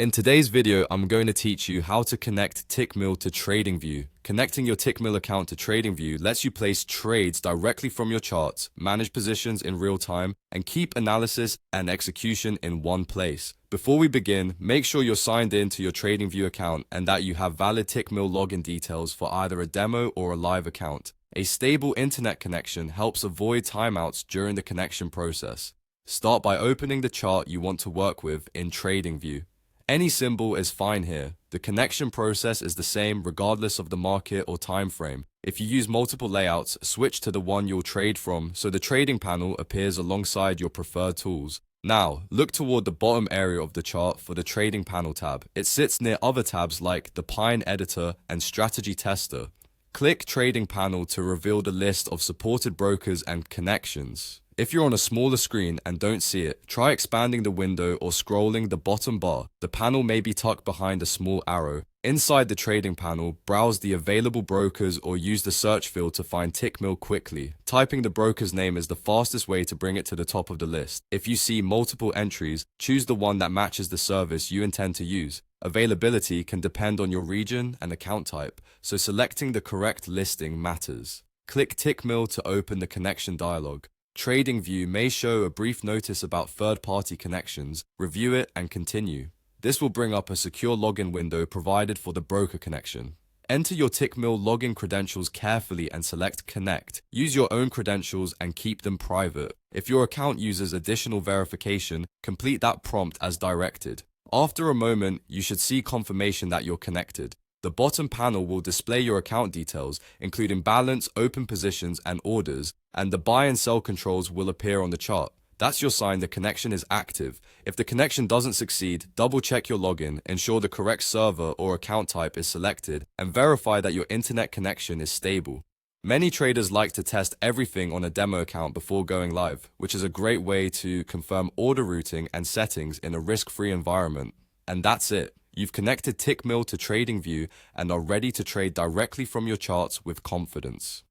In today's video, I'm going to teach you how to connect Tickmill to TradingView. Connecting your Tickmill account to TradingView lets you place trades directly from your charts, manage positions in real time, and keep analysis and execution in one place. Before we begin, make sure you're signed in to your TradingView account and that you have valid Tickmill login details for either a demo or a live account. A stable internet connection helps avoid timeouts during the connection process. Start by opening the chart you want to work with in TradingView. Any symbol is fine here. The connection process is the same regardless of the market or time frame. If you use multiple layouts, switch to the one you'll trade from so the trading panel appears alongside your preferred tools. Now, look toward the bottom area of the chart for the Trading Panel tab. It sits near other tabs like the Pine Editor and Strategy Tester. Click Trading Panel to reveal the list of supported brokers and connections. If you're on a smaller screen and don't see it, try expanding the window or scrolling the bottom bar. The panel may be tucked behind a small arrow. Inside the trading panel, browse the available brokers or use the search field to find Tickmill quickly. Typing the broker's name is the fastest way to bring it to the top of the list. If you see multiple entries, choose the one that matches the service you intend to use. Availability can depend on your region and account type, so selecting the correct listing matters. Click Tickmill to open the connection dialog. TradingView may show a brief notice about third-party connections. Review it and continue. This will bring up a secure login window provided for the broker connection. Enter your Tickmill login credentials carefully and select Connect. Use your own credentials and keep them private. If your account uses additional verification, complete that prompt as directed. After a moment, you should see confirmation that you're connected. The bottom panel will display your account details, including balance, open positions, and orders, and the buy and sell controls will appear on the chart. That's your sign the connection is active. If the connection doesn't succeed, double-check your login, ensure the correct server or account type is selected, and verify that your internet connection is stable. Many traders like to test everything on a demo account before going live, which is a great way to confirm order routing and settings in a risk-free environment. And that's it. You've connected Tickmill to TradingView and are ready to trade directly from your charts with confidence.